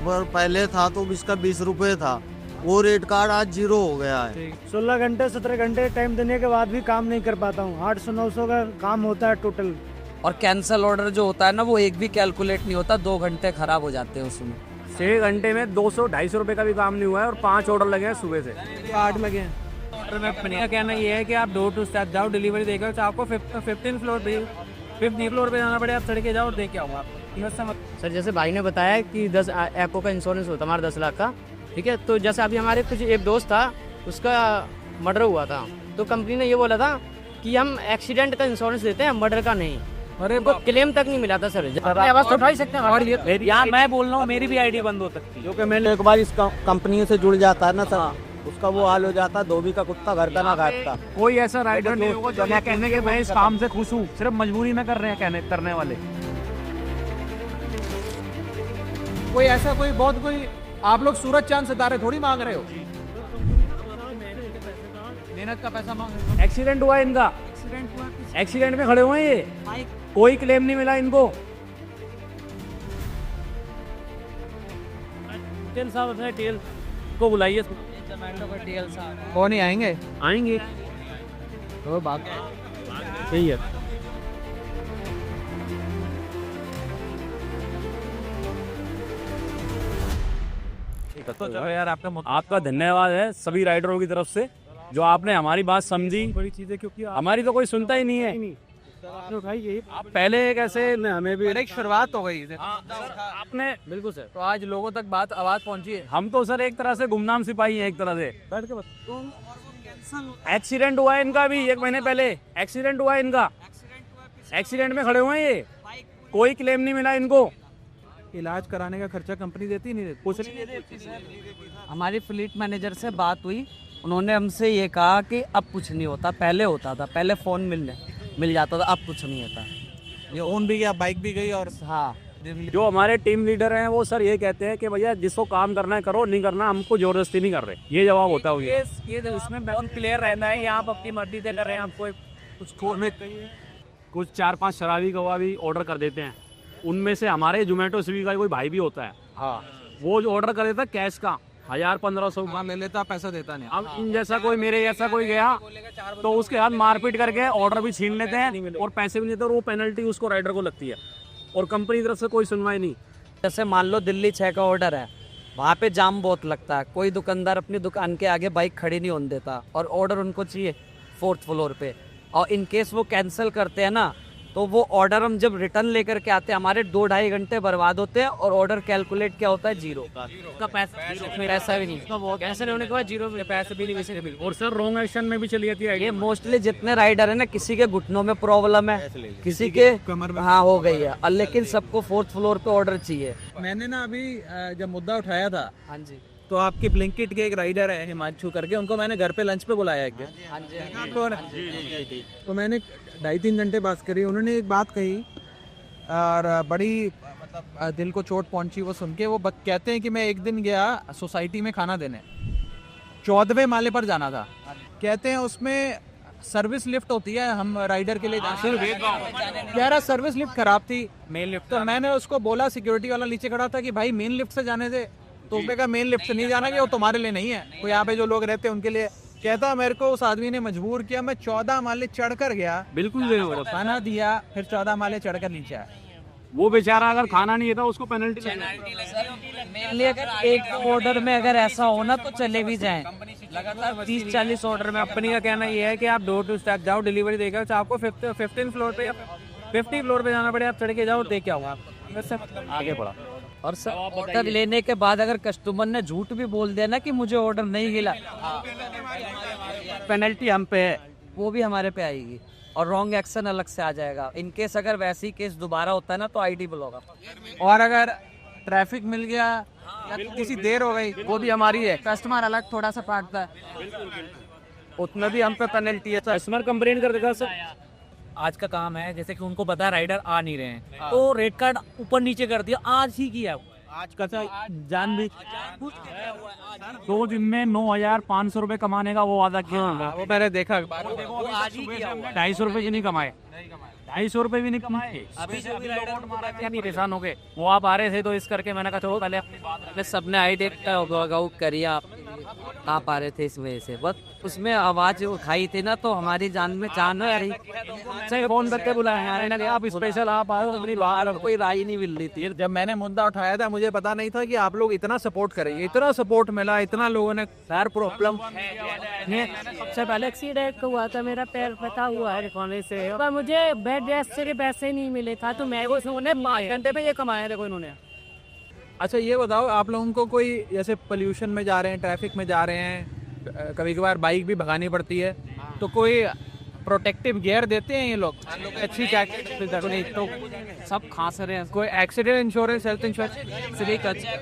पर पहले था तो इसका 20 रुपए था, वो रेट कार्ड आज 0 हो गया है। 16 घंटे 17 घंटे टाइम देने के बाद भी काम नहीं कर पाता हूँ। 800-900 का काम होता है टोटल। और कैंसल ऑर्डर जो होता है ना, वो एक भी कैलकुलेट नहीं होता, 2 घंटे खराब हो जाते हैं उसमें। 6 घंटे में 200-250 रुपए का भी काम नहीं हुआ है और 5 ऑर्डर लगे हैं सुबह से, 8 लगे हैं। ऑर्डर में अपने का कहना ये है कि आप डोर टू स्टेप जाओ, डिलीवरी देकर तो आपको 15 फ्लोर पे 50 फ्लोर पे जाना पड़ेगा, आप चढ़ के जाओ और दे के आओ आप। सर जैसे भाई ने बताया कि 10 एको का इंश्योरेंस होता है हमारा 10 लाख का, ठीक है। तो जैसे अभी हमारे कुछ एक दोस्त था, उसका मर्डर हुआ था, तो कंपनी ने ये बोला था कि हम एक्सीडेंट का इंश्योरेंस देते हैं, मर्डर का नहीं। अरे वो क्लेम तक नहीं मिला था सर। आवाज तो उठा ही सकते हैं। और यहाँ मैं बोल रहा हूँ, मेरी भी आईडी बंद हो सकती है, क्योंकि मैंने एक बार इस कंपनी से जुड़ जाता है ना सर, उसका वो हाल हो जाता है, धोबी का कुत्ता घर का ना खाता। कोई ऐसा राइडर नहीं होगा जो मैं कहने के मैं इस काम से खुश हूँ, सिर्फ मजबूरी में कर रहे हैं कहने करने वाले। कोई ऐसा कोई आप लोग सूरज चांद सितारे थोड़ी मांग रहे हो, मेहनत का पैसा मांग रहे हो। एक्सीडेंट हुआ इनका, एक्सीडेंट में खड़े हुए हैं ये, कोई क्लेम नहीं मिला इनको। टेल साहब अपने टेल को बुलाइए, वो नहीं आएंगे, आएंगे तो बात सही है। तो यार आपका धन्यवाद है सभी राइडरों की तरफ से, जो आपने हमारी बात समझी। बड़ी चीज है, क्योंकि हमारी तो कोई सुनता ही नहीं है। आप पहले एक ऐसे हमें भी एक शुरुआत हो गई आपने बिल्कुल सर। तो आज लोगों तक बात आवाज पहुंची है। हम तो सर एक तरह से गुमनाम सिपाही हैं, एक तरह से बैठ के। एक्सीडेंट हुआ है इनका भी 1 महीने पहले, एक्सीडेंट हुआ है इनका, एक्सीडेंट में खड़े हुए हैं ये, कोई क्लेम नहीं मिला इनको। इलाज कराने का खर्चा कंपनी देती नहीं देती, कुछ नहीं देती। हमारी फ्लीट मैनेजर से बात हुई, उन्होंने हमसे ये कहा कि अब कुछ नहीं होता, पहले होता था, पहले फ़ोन मिल जाता था, अब कुछ नहीं होता। ये ओन भी गया, बाइक भी गई। और हाँ, जो हमारे टीम लीडर हैं वो सर ये कहते हैं कि भैया जिसको काम करना है करो, नहीं करना हमको जबरदस्ती नहीं कर रहे, ये जवाब होता है। ये उसमें बहुत क्लियर रहना है, यहाँ आप अपनी मर्जी से कर रहे हैं। आपको कुछ 4-5 शराबी कबाबी ऑर्डर कर देते हैं, उनमें से हमारे जोमेटो स्विगी का कोई भाई भी होता है, हाँ, वो जो ऑर्डर कर देता है कैश का 1000-1500 ले लेता, पैसा देता नहीं। अब इन जैसा कोई मेरे जैसा कोई गया तो उसके हाथ मारपीट करके ऑर्डर भी छीन लेते हैं और पैसे भी नहीं देते, और वो पेनल्टी उसको राइडर को लगती है, और कंपनी की तरफ से कोई सुनवाई नहीं। जैसे मान लो दिल्ली 6 का ऑर्डर है, वहाँ पे जाम बहुत लगता है, कोई दुकानदार अपनी दुकान के आगे बाइक खड़ी नहीं होने देता, और ऑर्डर उनको चाहिए 4th फ्लोर पे, और इन केस वो कैंसिल करते हैं ना, तो वो ऑर्डर हम जब रिटर्न लेकर के आते हैं, हमारे 2-2.5 घंटे बर्बाद होते हैं, और ऑर्डर कैलकुलेट क्या होता है 0 का पैसा भी नहीं, कैंसिल होने के बाद 0 पैसे भी नहीं वैसे। और सर रॉन्ग एक्शन में भी चली जाती है। ये मोस्टली जितने राइडर है ना, किसी के घुटनों में प्रॉब्लम है, किसी के हाँ हो गई है, और लेकिन सबको 4th फ्लोर पे ऑर्डर चाहिए। मैंने ना अभी जब मुद्दा उठाया था, हाँ जी, तो आपकी ब्लिंकिट के एक राइडर है हिमांशु करके, उनको मैंने घर पे लंच पे बुलाया एक दिन। हाँ जी, तो मैंने 2.5-3 घंटे बात करी, उन्होंने एक बात कही और बड़ी मतलब दिल को चोट पहुंची वो सुन के। वो कहते हैं कि मैं एक दिन गया सोसाइटी में खाना देने, 14वें माले पर जाना था, कहते हैं उसमें सर्विस लिफ्ट होती है, हम राइडर के लिए कह रहा सर्विस लिफ्ट खराब थी, मेन लिफ्ट। तो मैंने उसको बोला, सिक्योरिटी वाला नीचे खड़ा था, कि भाई मेन लिफ्ट से जाने से, तो उसने कहा मेन लिफ्ट से नहीं जाना, कि वो तुम्हारे लिए नहीं है, कोई यहाँ पे जो लोग रहते हैं उनके लिए। कहता मेरे को उस आदमी ने मजबूर किया, मैं 14 माले चढ़कर गया, बिल्कुल खाना दिया, फिर 14 माले चढ़कर नीचे आया। वो बेचारा अगर खाना नहीं देता उसको पेनल्टी मेनली अगर एक ऑर्डर में अगर ऐसा हो ना तो चले भी जाएं, लगातार 30-40 ऑर्डर में। कंपनी का कहना ये है कि आप डोर टू स्टेप जाओ, डिलीवरी देकर, तो आपको 15 फ्लोर पे 50 फ्लोर पे जाना पड़े, आप चढ़ के जाओ, दे के आओ आप। वैसे आगे बढ़ा। और सर ऑर्डर लेने के बाद अगर कस्टमर ने झूठ भी बोल दिया ना कि मुझे ऑर्डर नहीं मिला, पेनल्टी हम पे है, वो भी हमारे पे आएगी, और रॉन्ग एक्शन अलग से आ जाएगा। इन केस अगर वैसी केस दोबारा होता है ना तो आईडी ब्लॉक। और अगर ट्रैफिक मिल गया या किसी देर हो गई, वो भी हमारी है, कस्टमर अलग थोड़ा सा काटता है, उतना भी हम पे पेनल्टी है। कस्टमर कंप्लेन कर देगा सर। आज का काम है, जैसे कि उनको पता है राइडर आ नहीं रहे हैं, तो रेट कार्ड ऊपर नीचे कर दिया, आज ही किया। आज का जान भी 2 दिन में 9,500 रुपए कमाने का वो वादा किया, वो मैंने देखा। 250 रुपए की नहीं कमाए, 250 रुपए भी नहीं कमाए। अभी जो लोग मारा क्या नहीं परेशान हो गए, वो आप आ रहे थे तो इस करके मैंने कहा चलो पहले अपनी बात। सबने आइडेंट करिए आप आ रहे थे इस वजह से, बस उसमें आवाज उठाई थी ना तो हमारी जान में जान आ रही। सही फोन करके बुलाया आप स्पेशल, आप आए अपनी बाहर, कोई राय नहीं मिल रही थी। जब मैंने मुद्दा उठाया था मुझे पता नहीं था कि आप लोग इतना सपोर्ट करेंगे, इतना सपोर्ट मिला, इतना लोगों ने यार प्रॉब्लम। सबसे पहले एक्सीडेंट हुआ था, मेरा पैर फटा हुआ है कोने से, पर मुझे बेड रेस्ट के पैसे नहीं मिले था तो मैं घंटे पे ये कमाया देखो इन्होंने। अच्छा ये बताओ, आप लोगों को कोई जैसे पोल्यूशन में जा रहे हैं, ट्रैफिक में जा रहे हैं, कभी कभार बाइक भी भगानी पड़ती है, तो कोई प्रोटेक्टिव गियर देते हैं ये लोग? अच्छी जैकेट तो सब खास रहे हैं। कोई accident insurance, health insurance?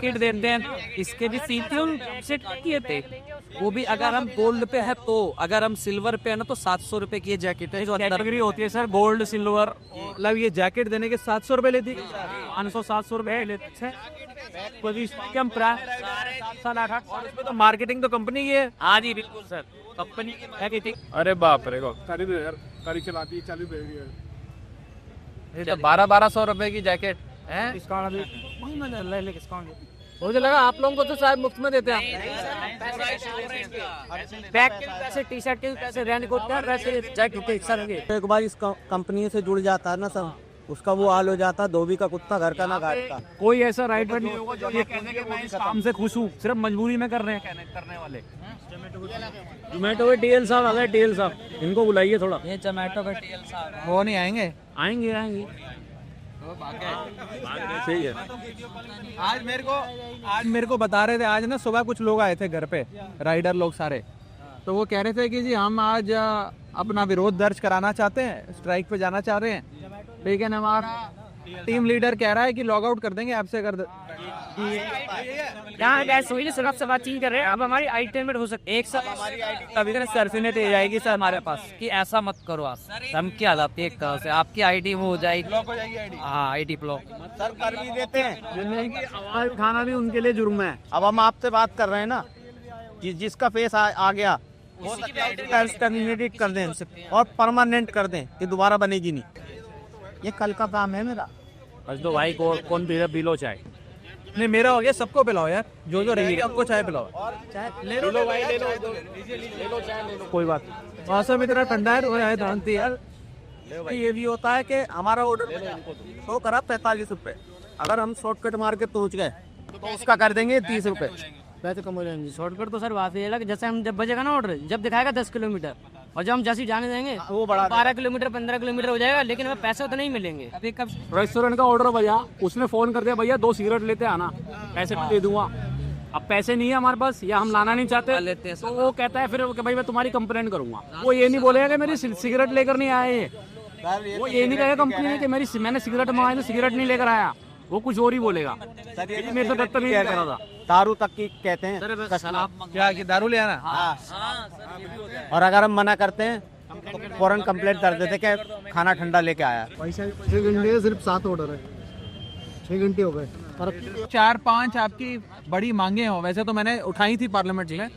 Kit देते हैं, इसके भी सीटियों सेट किए थे वो भी। अगर हम गोल्ड पे है तो, अगर हम सिल्वर पे है ना तो 700 रुपए की ये जैकेट है जो कैटेगरी होती है सर, गोल्ड सिल्वर। मतलब ये जैकेट देने के 700 रुपए लेती है? 500-700 रुपए लेते हैं। तो मार्केटिंग तो कंपनी की है। हाँ जी बिल्कुल सर, कंपनी की। अरे बाप रे, गाड़ी चलाती है, चालू ये तो 1200 रुपए की जैकेट है। मुझे लगा आप लोगों को तो शायद मुफ्त में देते हैं, बैग के पैसे, टी शर्ट के पैसे, रेंट कोट के पैसे, जैकेट के सर के। एक बार इस कंपनी से जुड़ जाता है ना सर, उसका वो हाल हो जाता, धोबी का कुत्ता घर का ना घाट का। कोई ऐसा राइटर नहीं होगा जो ये कहने के मैं इस काम से खुश हूँ, सिर्फ मजबूरी में कर रहे हैं करने वाले। जोमेटो के टीएल साहब आ गए, टीएल साहब, इनको बुलाइए थोड़ा। ये जोमेटो का टीएल साहब वो नहीं आएंगे? आएंगे। सही है। आज मेरे को बता रहे थे, आज ना सुबह कुछ लोग आए थे घर पे, राइडर लोग सारे, तो वो कह रहे थे कि जी हम आज अपना विरोध दर्ज कराना चाहते हैं, स्ट्राइक पे जाना चाह रहे हैं, लेकिन हमारा टीम लीडर कह रहा है कि लॉग आउट कर देंगे आपसे कर यहाँ से बातचीत कर रहे हैं, अब हमारी आइटम हो सकती है एक साथ हमारी कभी सर्फिनेट आ जाएगी सर हमारे पास कि ऐसा मत करो आप, हम क्या आती है एक तरह से आपकी आईडी वो हो जाएगी। हाँ आईडी ब्लॉक सर कर भी देते हैं, आवाज उठाना भी उनके लिए जुर्म है। अब हम आपसे बात कर रहे हैं ना कि जिसका फेस आ गया टर्मिनेट कर दें और परमानेंट कर दें कि दोबारा बनेगी नहीं। ये कल का काम है मेरा। बस तो भाई कौन पीलो चाय? नहीं मेरा हो गया, सबको पिलाओ यार, जो रहेगी सबको चाय पिलाओ। कोई बात मौसम इतना ठंडा है, वो आए जानती यार। ये भी होता है कि हमारा ऑर्डर 100 करा 45 रुपए, अगर हम शॉर्टकट मार के पहुंच गए तो उसका कर देंगे 30 रुपए। वैसे कम हो जाएंगे, शॉर्टकट तो सर वाफी है, जैसे हम जब बजेगा ना ऑर्डर, जब दिखाएगा 10 किलोमीटर और जब हम जैसे जाने देंगे वो बड़ा 12 किलोमीटर 15 किलोमीटर हो जाएगा, लेकिन हमें पैसे तो नहीं मिलेंगे। अभी कब रेस्टोरेंट का ऑर्डर भैया, उसने फोन कर दिया भैया 2 सिगरेट लेते आना, पैसे मैं दे दूंगा। अब पैसे नहीं है हमारे पास या हम लाना नहीं चाहते लेते हैं तो वो कहता है फिर कि भाई मैं तुम्हारी कंप्लेंट करूंगा। वो ये नहीं बोलेगा कि मेरी सिगरेट लेकर नहीं आए, वो ये नहीं कहेगा कंपनी में कि मैंने सिगरेट मंगाई तो सिगरेट नहीं लेकर आया, वो कुछ और ही बोलेगा। मेरे से बदतमीजी करा था। दारू तक की कहते हैं क्या कि दारू ले आना? और अगर हम मना करते हैं तो फौरन कंप्लेंट कर देते कि खाना ठंडा लेके आया। पैसा 6 घंटे सिर्फ 7 ऑर्डर है, 6 घंटे हो गए। 4-5 आपकी बड़ी मांगे हो, वैसे तो मैंने उठाई थी पार्लियामेंट में,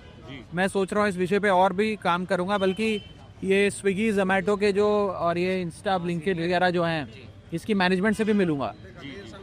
मैं सोच रहा हूँ इस विषय पे और भी काम करूंगा, बल्कि ये स्विगी जोमेटो के जो और ये इंस्टा ब्लिंकिट वगैरह जो हैं इसकी मैनेजमेंट से भी मिलूंगा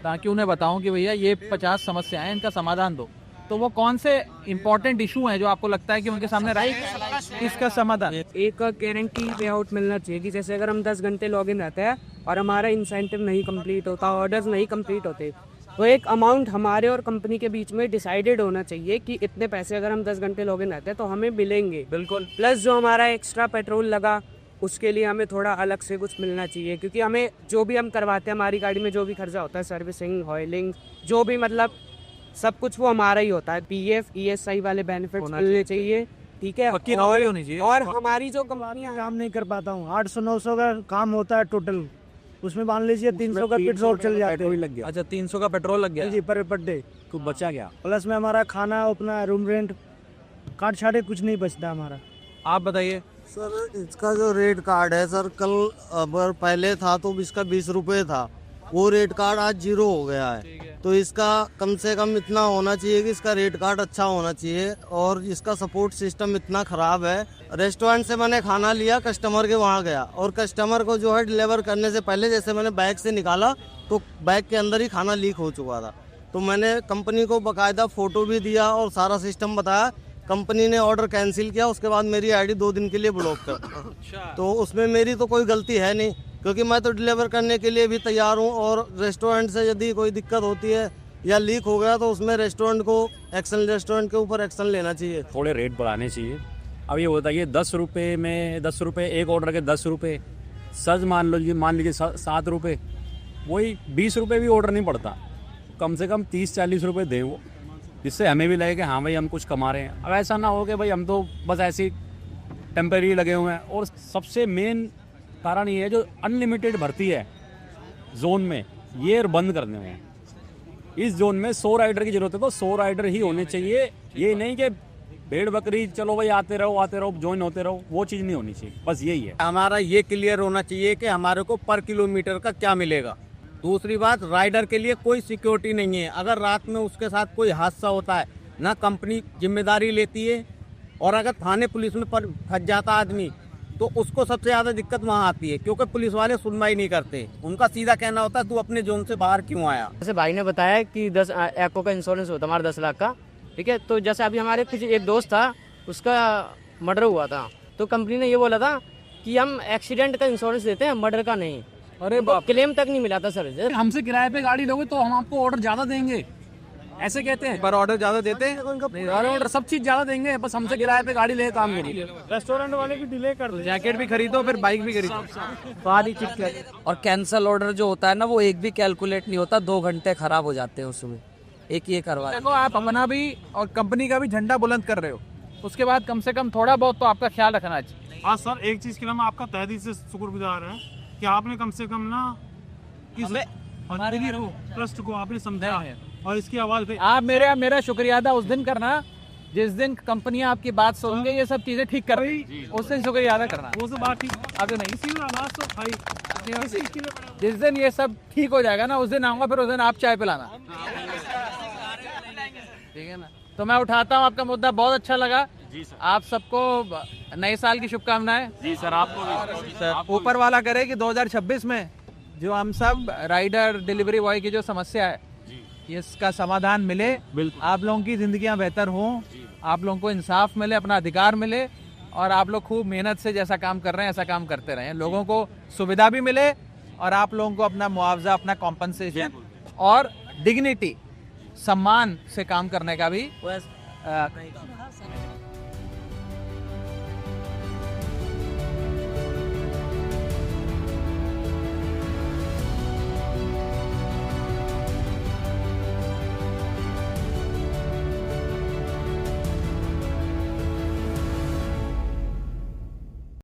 ताकि उन्हें बताऊं कि भैया ये 50 समस्याएं हैं, इनका समाधान दो। तो वो कौन से इम्पोर्टेंट इशू हैं जो आपको लगता है कि उनके सामने राइट इसका समाधान? एक गारंटी पे आउट मिलना चाहिए कि जैसे अगर हम 10 घंटे लॉग इन रहते हैं और हमारा इंसेंटिव नहीं कंप्लीट होता, ऑर्डर्स नहीं कंप्लीट होते, तो एक अमाउंट हमारे और कंपनी के बीच में डिसाइडेड होना चाहिए कि इतने पैसे अगर हम 10 घंटे लॉग इन रहते हैं तो हमें मिलेंगे। बिल्कुल। प्लस जो हमारा एक्स्ट्रा पेट्रोल लगा उसके लिए हमें थोड़ा अलग से कुछ मिलना चाहिए, क्योंकि हमें जो भी हम करवाते हैं हमारी गाड़ी में जो भी खर्चा होता है, सर्विसिंग, ऑयलिंग, जो भी मतलब सब कुछ वो हमारा ही होता है। PF ESI वाले बेनिफिट मिलने चाहिए, ठीक है। पक्की नौकरी होनी चाहिए। और हमारी जो कंपनियां काम नहीं कर पाता हूँ, 800-900 का काम होता है टोटल, उसमें मान लीजिए 300 का पेट्रोल चल जाते हैं। लग गया। अच्छा 300 का पेट्रोल लग गया जी पर डे कुछ बचा गया। प्लस में हमारा खाना, अपना रूम रेंट, काट छाटे कुछ नहीं बचता हमारा। आप बताइए सर इसका जो रेट कार्ड है सर, कल अगर पहले था तो इसका 20 रुपए था, वो रेट कार्ड आज 0 हो गया है। तो इसका कम से कम इतना होना चाहिए कि इसका रेट कार्ड अच्छा होना चाहिए, और इसका सपोर्ट सिस्टम इतना ख़राब है। रेस्टोरेंट से मैंने खाना लिया, कस्टमर के वहाँ गया, और कस्टमर को जो है डिलीवर करने से पहले जैसे मैंने बैग से निकाला तो बैग के अंदर ही खाना लीक हो चुका था। तो मैंने कंपनी को बाकायदा फ़ोटो भी दिया और सारा सिस्टम बताया। कंपनी ने ऑर्डर कैंसिल किया, उसके बाद मेरी आईडी 2 दिन के लिए ब्लॉक कर। तो उसमें मेरी तो कोई गलती है नहीं, क्योंकि मैं तो डिलीवर करने के लिए भी तैयार हूँ। और रेस्टोरेंट से यदि कोई दिक्कत होती है या लीक हो गया तो उसमें रेस्टोरेंट के ऊपर एक्शन लेना चाहिए। थोड़े रेट बढ़ाने चाहिए। अब ये बताइए 10 रुपये में 10 रुपये, एक ऑर्डर के 10 रुपये, सच मान लीजिए 7 रुपये, वही 20 रुपये भी ऑर्डर नहीं पड़ता। कम से कम 30-40 रुपये दें वो, जिससे हमें भी लगे कि हाँ भाई हम कुछ कमा रहे हैं। अब ऐसा ना हो कि भाई हम तो बस ऐसे ही टेम्परेरी लगे हुए हैं। और सबसे मेन कारण ये है जो अनलिमिटेड भर्ती है जोन में, ये बंद करने में। इस जोन में 100 राइडर की जरूरत है तो 100 राइडर ही होने चाहिए। ये नहीं कि भेड़ बकरी चलो भाई आते रहो ज्वाइन होते रहो, वो चीज़ नहीं होनी चाहिए। बस यही है हमारा, ये क्लियर होना चाहिए कि हमारे को पर किलोमीटर का क्या मिलेगा। दूसरी बात, राइडर के लिए कोई सिक्योरिटी नहीं है। अगर रात में उसके साथ कोई हादसा होता है ना कंपनी जिम्मेदारी लेती है, और अगर थाने पुलिस में फंस जाता आदमी तो उसको सबसे ज़्यादा दिक्कत वहाँ आती है, क्योंकि पुलिस वाले सुनवाई नहीं करते। उनका सीधा कहना होता है तू अपने जोन से बाहर क्यों आया। जैसे भाई ने बताया कि 10 एको का इंश्योरेंस होता है हमारा 10 लाख का, ठीक है। तो जैसे अभी हमारे कुछ एक दोस्त था, उसका मर्डर हुआ था, तो कंपनी ने ये बोला था कि हम एक्सीडेंट का इंश्योरेंस देते हैं, मर्डर का नहीं। अरे क्लेम तक नहीं मिला था सर। हमसे किराए पे गाड़ी लोगे तो हम आपको ऑर्डर ज़्यादा देंगे, ऐसे कहते हैं। पर ऑर्डर ज़्यादा देते हैं, ऑर्डर सब चीज़ ज़्यादा देंगे, बस हमसे किराए पे गाड़ी ले काम करिए। रेस्टोरेंट वाले भी डिले कर दो। जैकेट भी खरीदो, फिर बाइक भी खरीदो। सारी चीज और कैंसल ऑर्डर जो होता है ना, वो एक भी कैलकुलेट नहीं होता, 2 घंटे खराब हो जाते हैं उसमें, एक ये करवा। देखो आप अपना भी और कंपनी का भी झंडा बुलंद कर रहे हो, उसके बाद कम से कम थोड़ा बहुत तो आपका ख्याल रखना चाहिए। हाँ सर, एक चीज़ के लिए हम आपका तहे दिल से शुक्रगुजार हैं कि आपने कम से कम ना इस ट्रस्ट को आपने समझा है और इसकी आवाज़ पे आप मेरा शुक्रिया अदा उस दिन करना जिस दिन कंपनियां आपकी बात सुनेंगे, ये सब चीजें ठीक कर रही, उस दिन शुक्रिया अदा करना। वो सब बात ठीक अब तो नहीं, इसी में आवाज़ तो भाई जिस दिन ये सब ठीक हो जाएगा ना, उस दिन आऊंगा, फिर उस दिन आप चाय पिलाना, ठीक है ना। तो मैं उठाता हूँ आपका मुद्दा, बहुत अच्छा लगा जी सर। आप सबको नए साल की शुभकामनाएं। जी सर, आपको भी सर। ऊपर वाला करे कि 2026 में जो हम सब राइडर डिलीवरी बॉय की जो समस्या है इसका समाधान मिले, आप लोगों की जिंदगियां बेहतर हों, आप लोगों को इंसाफ मिले, अपना अधिकार मिले, और आप लोग खूब मेहनत से जैसा काम कर रहे हैं ऐसा काम करते रहें, लोगों को सुविधा भी मिले और आप लोगों को अपना मुआवजा, अपना कॉम्पनसेशन और डिग्निटी, सम्मान से काम करने का भी